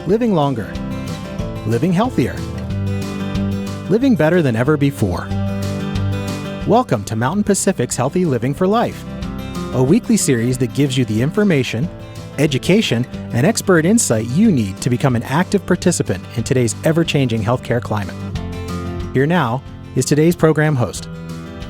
living longer, living healthier, living better than ever before. Welcome to Mountain Pacific's Healthy Living for Life, a weekly series that gives you the information, education, and expert insight you need to become an active participant in today's ever-changing healthcare climate. Here now is today's program host.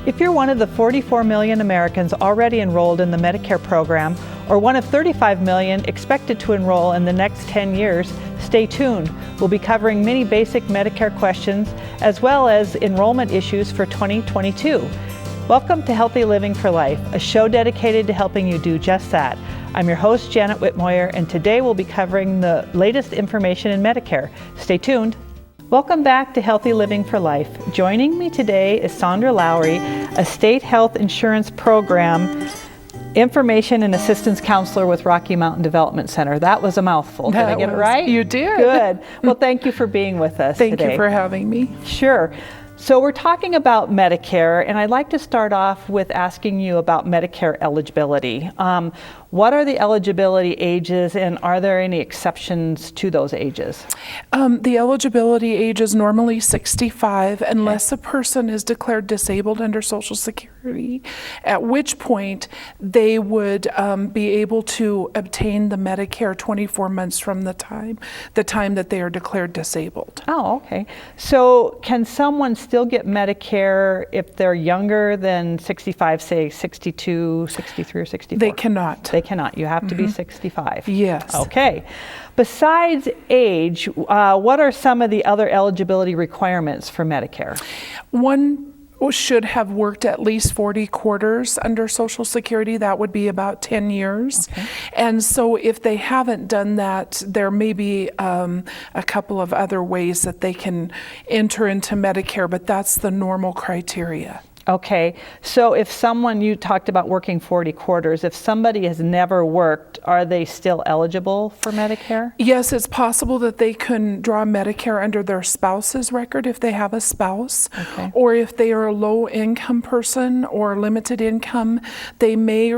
If you're one of the 44 million Americans already enrolled in the Medicare program, or one of 35 million expected to enroll in the next 10 years, stay tuned. We'll be covering many basic Medicare questions as well as enrollment issues for 2022. Welcome to Healthy Living for Life, a show dedicated to helping you do just that. I'm your host, Janet Whitmoyer, and today we'll be covering the latest information in Medicare. Stay tuned. Welcome back to Healthy Living for Life. Joining me today is Sandra Lowry, a state health insurance program information and assistance counselor with Rocky Mountain Development Center. That was a mouthful. Did I get it right? You did. Good. Well, thank you for being with us today. Thank you for having me. Sure. So we're talking about Medicare, and I'd like to start off with asking you about Medicare eligibility. What are the eligibility ages, and are there any exceptions to those ages? The eligibility age is normally 65 unless a person is declared disabled under Social Security, at which point they would be able to obtain the Medicare 24 months from the time that they are declared disabled. Oh, okay. So can someone still get Medicare if they're younger than 65, say 62, 63, or 64? They cannot. They cannot. You have to be 65. Yes. Okay. Besides age, what are some of the other eligibility requirements for Medicare? One should have worked at least 40 quarters under Social Security. That would be about 10 years. Okay. And so if they haven't done that, there may be a couple of other ways that they can enter into Medicare, but that's the normal criteria. Okay, so if someone, you talked about working 40 quarters, if somebody has never worked, are they still eligible for Medicare? Yes, it's possible that they can draw Medicare under their spouse's record if they have a spouse, okay. Or if they are a low-income person or limited income, they may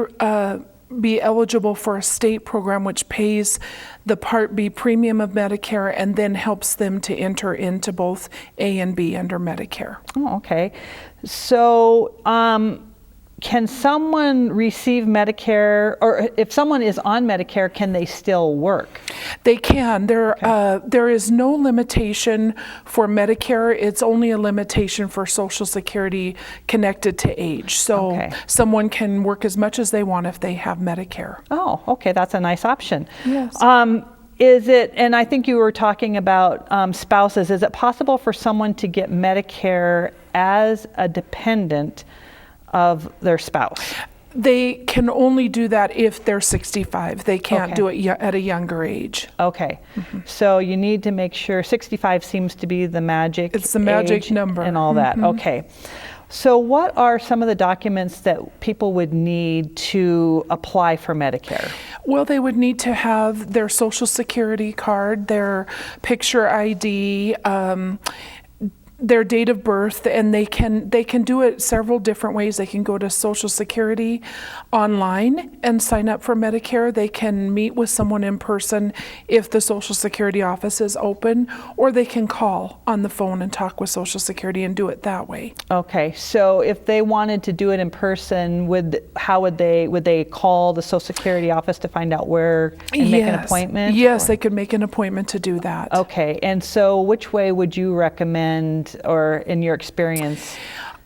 be eligible for a state program which pays the Part B premium of Medicare and then helps them to enter into both A and B under Medicare. Oh, okay. So can someone receive Medicare, or if someone is on Medicare, can they still work? They can. There is no limitation for Medicare. It's only a limitation for Social Security connected to age. So someone can work as much as they want if they have Medicare. Oh, okay. That's a nice option. Yes. Is it, and I think you were talking about spouses, is it possible for someone to get Medicare as a dependent of their spouse? They can only do that if they're 65. They can't do it at a younger age. Okay. Mm-hmm. So you need to make sure 65 seems to be the magic It's the magic number. And all that. Okay. So what are some of the documents that people would need to apply for Medicare? Well, they would need to have their Social Security card, their picture ID, their date of birth, and they can do it several different ways. They can go to Social Security online and sign up for Medicare. They can meet with someone in person if the Social Security office is open, or they can call on the phone and talk with Social Security and do it that way. Okay, so if they wanted to do it in person, would they call the Social Security office to find out where and make an appointment? Yes, they could make an appointment to do that. Okay, and so which way would you recommend, or in your experience?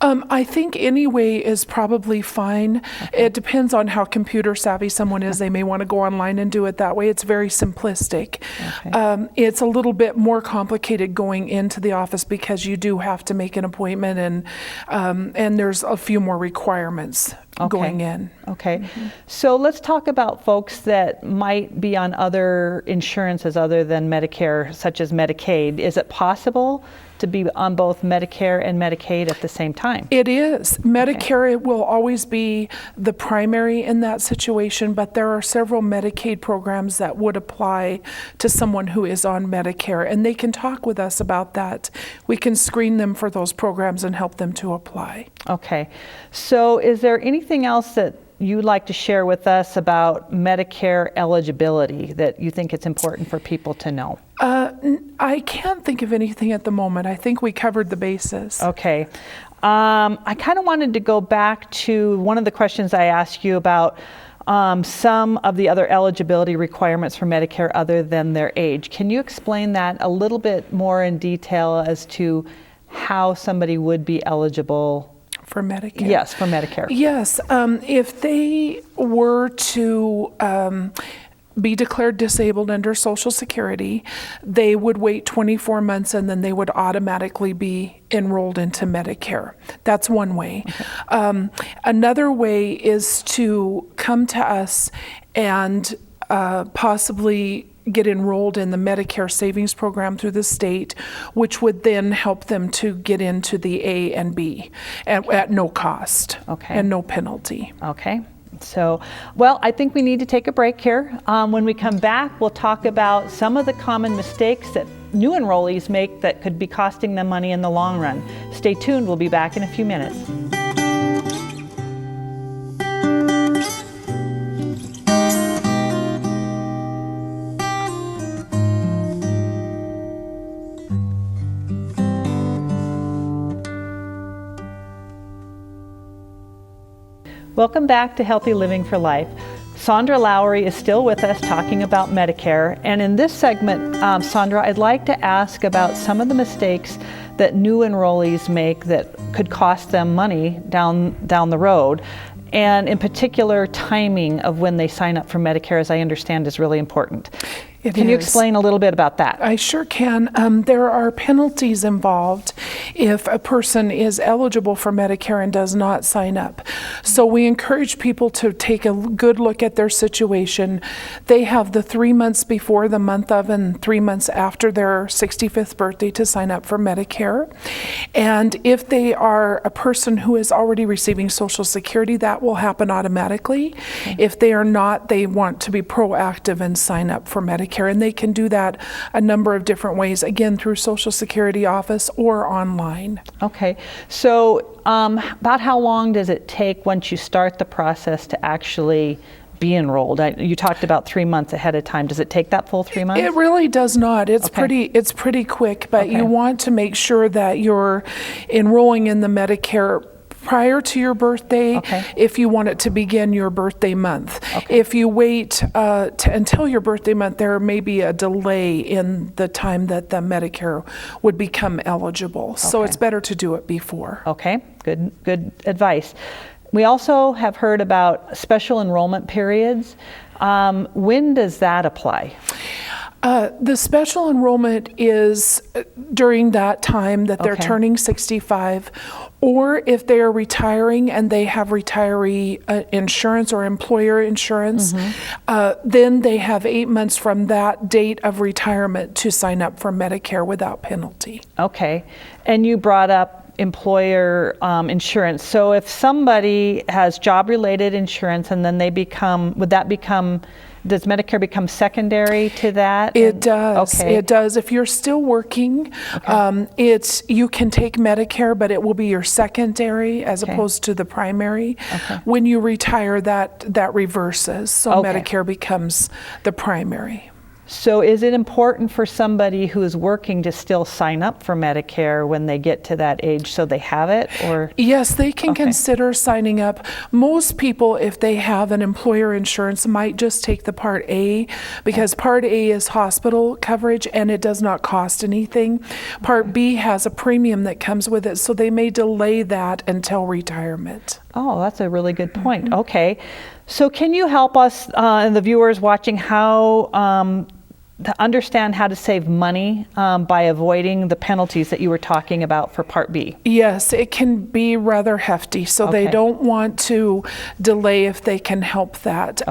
I think any way is probably fine. Okay. It depends on how computer savvy someone is. They may want to go online and do it that way. It's very simplistic. Okay. It's a little bit more complicated going into the office because you do have to make an appointment, and there's a few more requirements going in. Okay. Mm-hmm. So let's talk about folks that might be on other insurances other than Medicare, such as Medicaid. Is it possible to be on both Medicare and Medicaid at the same time? It is. Medicare will always be the primary in that situation, but there are several Medicaid programs that would apply to someone who is on Medicare, and they can talk with us about that. We can screen them for those programs and help them to apply. Okay. So is there anything else that you'd like to share with us about Medicare eligibility that you think it's important for people to know? I can't think of anything at the moment. I think we covered the bases. Okay. I kind of wanted to go back to one of the questions I asked you about some of the other eligibility requirements for Medicare other than their age. Can you explain that a little bit more in detail as to how somebody would be eligible? For Medicare? Yes, for Medicare. Yes. If they were to be declared disabled under Social Security, they would wait 24 months and then they would automatically be enrolled into Medicare. That's one way. Okay. Another way is to come to us and possibly get enrolled in the Medicare savings program through the state, which would then help them to get into the A and B at no cost. Okay. And no penalty. Okay. So, well, I think we need to take a break here. When we come back, we'll talk about some of the common mistakes that new enrollees make that could be costing them money in the long run. Stay tuned. We'll be back in a few minutes. Welcome back to Healthy Living for Life. Sandra Lowry is still with us talking about Medicare. And in this segment, Sandra, I'd like to ask about some of the mistakes that new enrollees make that could cost them money down the road. And in particular, timing of when they sign up for Medicare, as I understand, is really important. Can you explain a little bit about that? I sure can. There are penalties involved if a person is eligible for Medicare and does not sign up. So we encourage people to take a good look at their situation. They have the 3 months before the month of and 3 months after their 65th birthday to sign up for Medicare. And if they are a person who is already receiving Social Security, that will happen automatically. Okay. If they are not, they want to be proactive and sign up for Medicare. And they can do that a number of different ways, again, through Social Security office or online. Okay. So about how long does it take once you start the process to actually be enrolled? You talked about 3 months ahead of time. Does it take that full 3 months? It really does not. It's pretty quick, but you want to make sure that you're enrolling in the Medicare prior to your birthday, if you want it to begin your birthday month. If you wait until your birthday month, there may be a delay in the time that the Medicare would become eligible. So it's better to do it before. Okay, good advice. We also have heard about special enrollment periods. When does that apply? The special enrollment is during that time that they're turning 65, or if they are retiring and they have retiree insurance or employer insurance, then they have 8 months from that date of retirement to sign up for Medicare without penalty. Okay. And you brought up employer insurance. So if somebody has job-related insurance and then they become, does Medicare become secondary to that? It does. It does. If you're still working, you can take Medicare, but it will be your secondary as opposed to the primary. When you retire, that reverses. So Medicare becomes the primary. So is it important for somebody who is working to still sign up for Medicare when they get to that age so they have it? Or yes, they can consider signing up. Most people, if they have an employer insurance, might just take the Part A because Part A is hospital coverage and it does not cost anything. Part B has a premium that comes with it, so they may delay that until retirement. Oh, that's a really good point. Okay. So can you help us and the viewers watching to understand how to save money by avoiding the penalties that you were talking about for Part B? Yes, it can be rather hefty, so they don't want to delay if they can help that.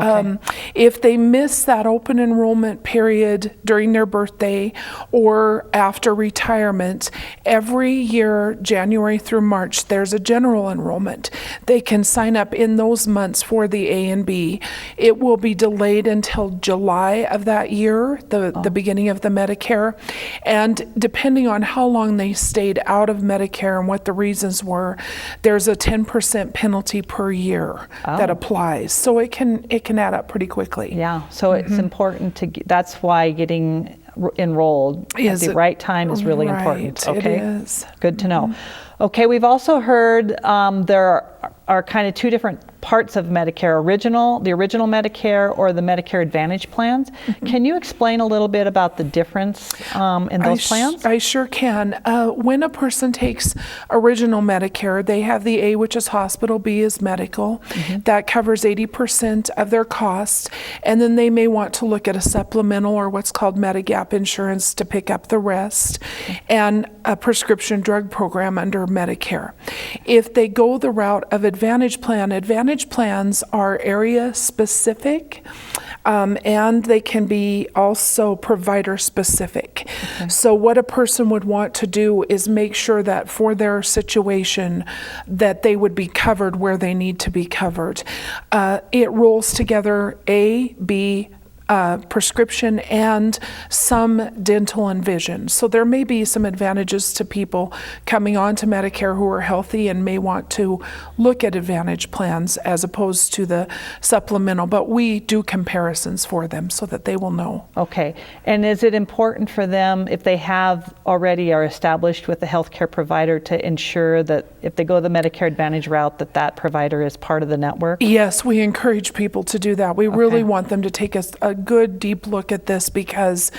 If they miss that open enrollment period during their birthday or after retirement, every year, January through March, there's a general enrollment. They can sign up in those months for the A and B. It will be delayed until July of that year, the the beginning of the Medicare. And depending on how long they stayed out of Medicare and what the reasons were, there's a 10% penalty per year that applies. So it can add up pretty quickly. Yeah, so it's important that's why getting enrolled at the right time is really important. Okay, it is. Good to know. Okay, we've also heard there are kind of two different parts of Medicare, the original Medicare or the Medicare Advantage plans. Can you explain a little bit about the difference in those plans? I sure can. When a person takes original Medicare, they have the A, which is hospital, B is medical. That covers 80% of their costs, and then they may want to look at a supplemental or what's called Medigap insurance to pick up the rest, and a prescription drug program under Medicare. If they go the route of Advantage plans are area specific, and they can be also provider specific. So what a person would want to do is make sure that for their situation that they would be covered where they need to be covered. It rolls together A, B, prescription and some dental and vision. So there may be some advantages to people coming on to Medicare who are healthy and may want to look at Advantage plans as opposed to the supplemental, but we do comparisons for them so that they will know. Okay, and is it important for them, if they already are established with a healthcare provider, to ensure that if they go the Medicare Advantage route that provider is part of the network? Yes, we encourage people to do that. We really want them to take a good deep look at this because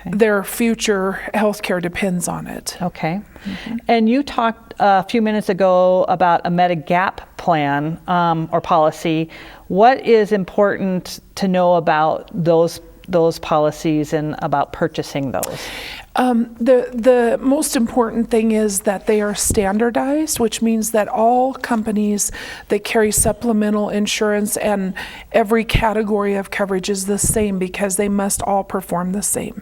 their future health care depends on it. Okay. And you talked a few minutes ago about a Medigap plan or policy. What is important to know about those policies and about purchasing those? The most important thing is that they are standardized, which means that all companies that carry supplemental insurance and every category of coverage is the same because they must all perform the same.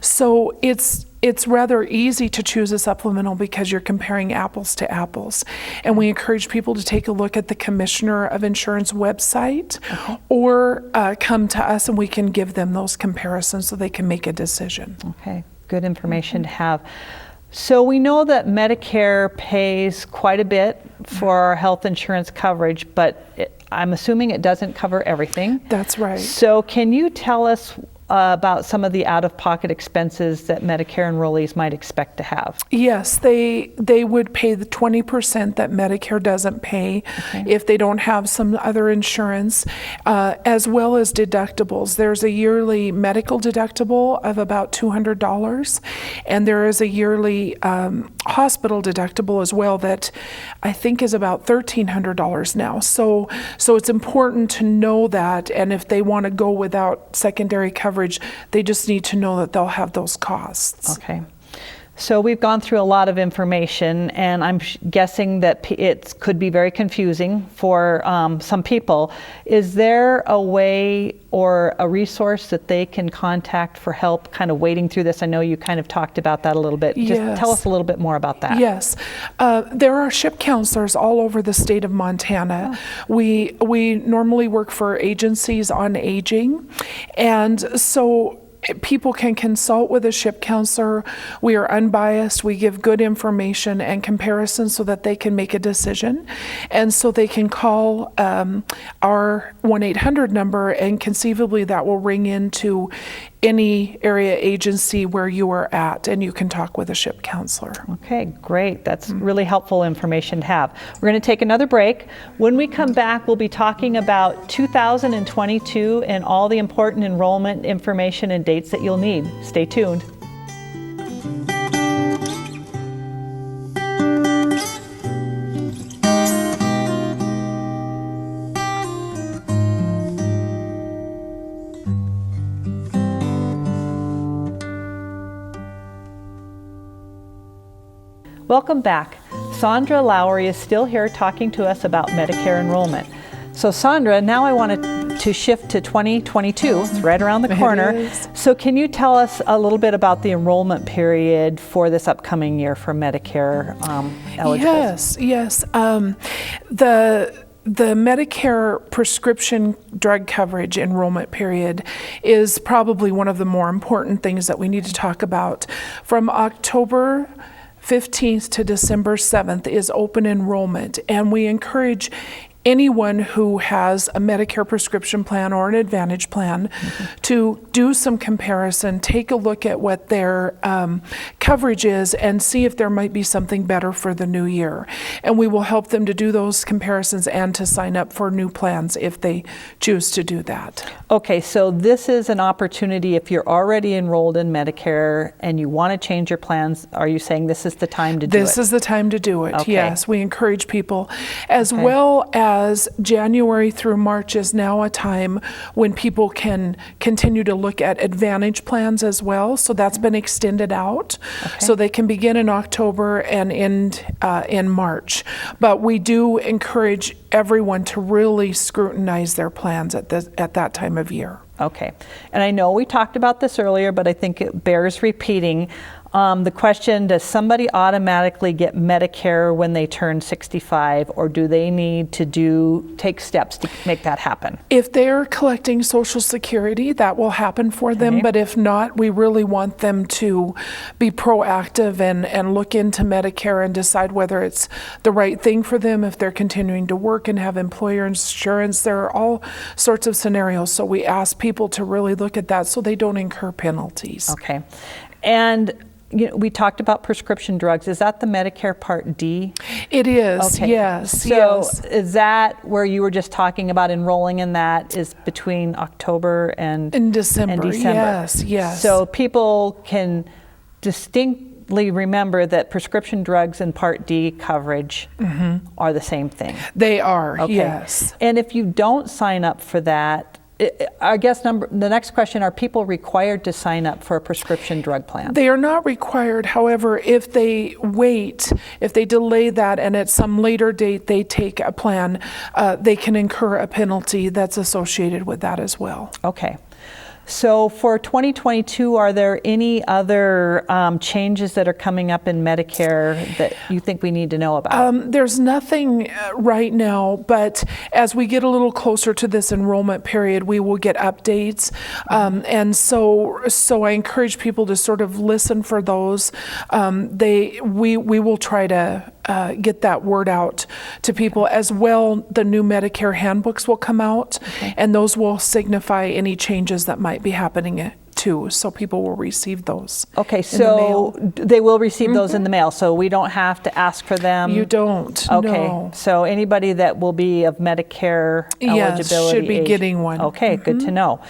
So it's rather easy to choose a supplemental because you're comparing apples to apples. And we encourage people to take a look at the Commissioner of Insurance website or come to us and we can give them those comparisons so they can make a decision. Okay, good information to have. So we know that Medicare pays quite a bit for our health insurance coverage, but I'm assuming it doesn't cover everything. That's right. So can you tell us about some of the out-of-pocket expenses that Medicare enrollees might expect to have? Yes, they would pay the 20% that Medicare doesn't pay if they don't have some other insurance, as well as deductibles. There's a yearly medical deductible of about $200, and there is a yearly hospital deductible as well that I think is about $1,300 now. So it's important to know that, and if they want to go without secondary coverage, they just need to know that they'll have those costs. Okay. So we've gone through a lot of information, and I'm guessing that it could be very confusing for some people. Is there a way or a resource that they can contact for help kind of wading through this? I know you kind of talked about that a little bit. Just tell us a little bit more about that. Yes. There are SHIP counselors all over the state of Montana. We normally work for agencies on aging, and so people can consult with a SHIP counselor. We are unbiased. We give good information and comparisons so that they can make a decision. And so they can call our 1-800 number, and conceivably that will ring into any area agency where you are at, and you can talk with a SHIP counselor. Okay, great. That's really helpful information to have. We're going to take another break. When we come back, we'll be talking about 2022 and all the important enrollment information and dates that you'll need. Stay tuned. Welcome back. Sandra Lowry is still here talking to us about Medicare enrollment. So Sandra, now I want to shift to 2022. It's right around the corner. It is. So can you tell us a little bit about the enrollment period for this upcoming year for Medicare eligibles? Yes. the Medicare prescription drug coverage enrollment period is probably one of the more important things that we need to talk about. From October 15th to December 7th is open enrollment, and we encourage anyone who has a Medicare prescription plan or an Advantage plan to do some comparison, take a look at what their coverage is, and see if there might be something better for the new year. And we will help them to do those comparisons and to sign up for new plans if they choose to do that. Okay, so this is an opportunity if you're already enrolled in Medicare and you want to change your plans. Are you saying this is the time to do it? This is the time to do it, Okay. yes. We encourage people, as Okay. well as January through March is now a time when people can continue to look at Advantage plans as well. So that's been extended out. Okay. So they can begin in October and end in March. But we do encourage everyone to really scrutinize their plans at that time of year. Okay, and I know we talked about this earlier, but I think it bears repeating. The question, does somebody automatically get Medicare when they turn 65, or do they need to take steps to make that happen? If they're collecting Social Security, that will happen for them, Okay. but if not, we really want them to be proactive and look into Medicare and decide whether it's the right thing for them, if they're continuing to work and have employer insurance. There are all sorts of scenarios, so we ask people to really look at that so they don't incur penalties. Okay, and we talked about prescription drugs. Is that the Medicare Part D? It is, Okay. yes, So yes. is that where you were just talking about enrolling in that is between October and In December, and December? yes, yes. So people can distinctly remember that prescription drugs and Part D coverage are the same thing. They are, Okay. yes. And if you don't sign up for that, I guess the next question, are people required to sign up for a prescription drug plan? They are not required. However, if they wait, if they delay that and at some later date they take a plan, they can incur a penalty that's associated with that as well. Okay. So for 2022, are there any other changes that are coming up in Medicare that you think we need to know about? There's nothing right now, but as we get a little closer to this enrollment period, we will get updates. And so I encourage people to sort of listen for those. We will try to get that word out to people as well. The new Medicare handbooks will come out, and those will signify any changes that might be happening too. So people will receive those. Okay, in the mail. so they will receive those in the mail, so we don't have to ask for them? You don't, Okay, no. so anybody that will be of Medicare Yes, eligibility should be age. getting one. Okay, good to know.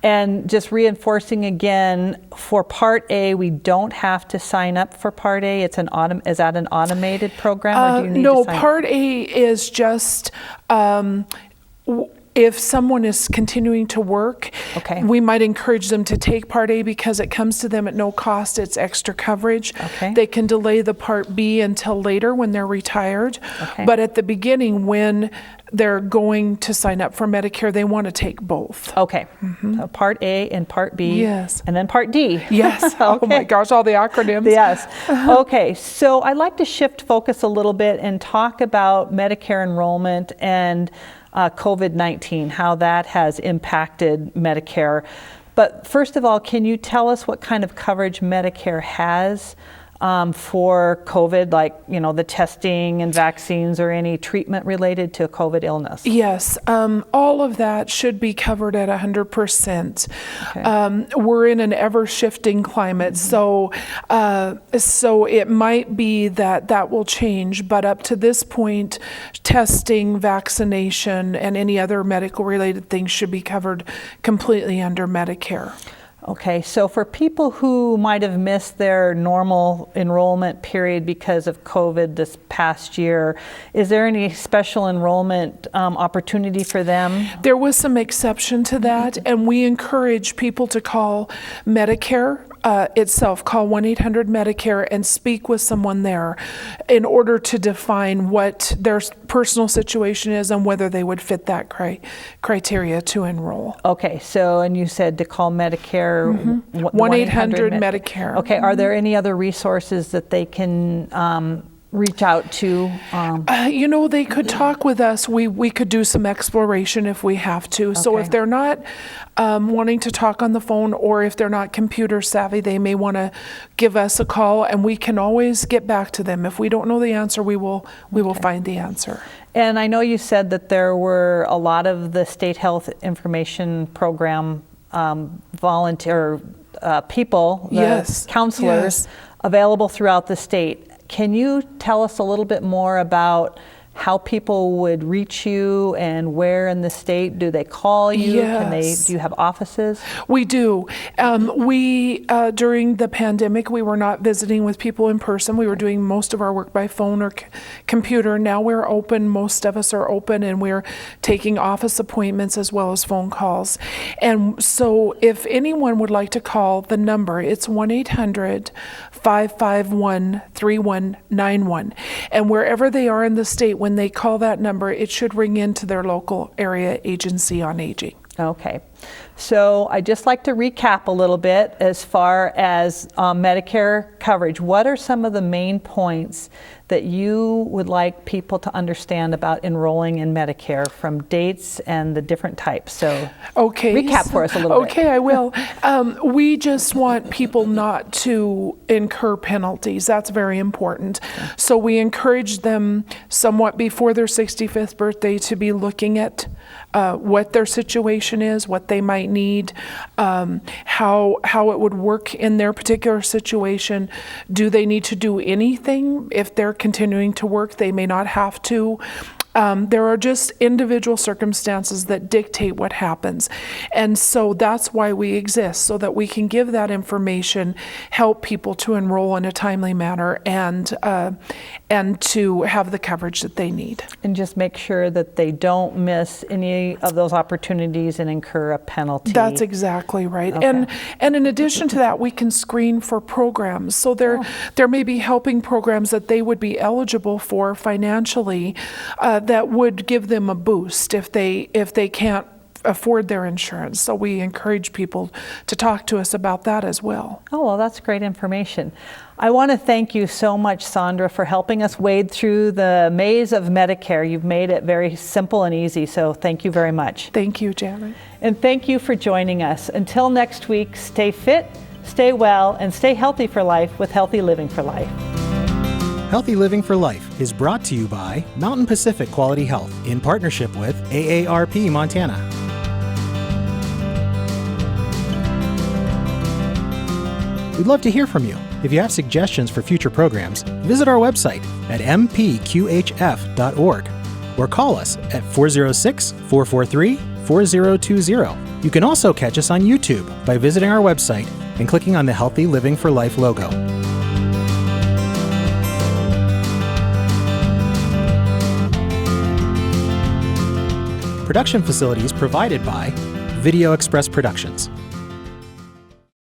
And just reinforcing again, for Part A, we don't have to sign up for Part A. It's is that an automated program, or do you need No, to sign up? Part A is just if someone is continuing to work, Okay. we might encourage them to take Part A because it comes to them at no cost. It's extra coverage. Okay. They can delay the Part B until later when they're retired. Okay. But at the beginning, when they're going to sign up for Medicare, they want to take both. Okay, so Part A and Part B. Yes. And then Part D. Yes. Oh my Okay. gosh, all the acronyms. Yes. Okay, so I'd like to shift focus a little bit and talk about Medicare enrollment and COVID-19, how that has impacted Medicare. But first of all, can you tell us what kind of coverage Medicare has for COVID, like, the testing and vaccines or any treatment related to COVID illness? Yes, all of that should be covered at 100%. Okay. We're in an ever-shifting climate, so it might be that will change, but up to this point, testing, vaccination, and any other medical-related things should be covered completely under Medicare. Okay, so for people who might have missed their normal enrollment period because of COVID this past year, is there any special enrollment opportunity for them? There was some exception to that, and we encourage people to call Medicare itself, call 1-800-MEDICARE and speak with someone there in order to define what their personal situation is and whether they would fit that criteria to enroll. Okay, so, and you said to call Medicare, 1-800-MEDICARE. Okay, are there any other resources that they can reach out to? They could talk with us. We could do some exploration if we have to. So if they're not wanting to talk on the phone, or if they're not computer savvy, they may want to give us a call, and we can always get back to them. If we don't know the answer, we will find the answer. And I know you said that there were a lot of the state health information program volunteer people, counselors, available throughout the state. Can you tell us a little bit more about how people would reach you and where in the state do they call you? Yes. Do you have offices? We do. During the pandemic, we were not visiting with people in person. We were doing most of our work by phone or computer. Now we're open. Most of us are open, and we're taking office appointments as well as phone calls. And so if anyone would like to call the number, it's 1-800-551-3191. And wherever they are in the state, when they call that number, it should ring into their local area agency on aging. Okay. So I'd just like to recap a little bit as far as Medicare coverage. What are some of the main points that you would like people to understand about enrolling in Medicare, from dates and the different types? So recap for us a little bit. Okay, I will. We just want people not to incur penalties. That's very important. So we encourage them somewhat before their 65th birthday to be looking at what their situation is, what they might need, how it would work in their particular situation. Do they need to do anything? If they're continuing to work, they may not have to. There are just individual circumstances that dictate what happens. And so that's why we exist, so that we can give that information, help people to enroll in a timely manner, and to have the coverage that they need. And just make sure that they don't miss any of those opportunities and incur a penalty. That's exactly right. Okay. And in addition to that, we can screen for programs. So there may be helping programs that they would be eligible for financially, that would give them a boost if they can't afford their insurance. So we encourage people to talk to us about that as well. Oh, well, that's great information. I want to thank you so much, Sandra, for helping us wade through the maze of Medicare. You've made it very simple and easy, so thank you very much. Thank you, Janet. And thank you for joining us. Until next week, stay fit, stay well, and stay healthy for life with Healthy Living for Life. Healthy Living for Life is brought to you by Mountain Pacific Quality Health in partnership with AARP Montana. We'd love to hear from you. If you have suggestions for future programs, visit our website at mpqhf.org or call us at 406-443-4020. You can also catch us on YouTube by visiting our website and clicking on the Healthy Living for Life logo. Production facilities provided by Video Express Productions.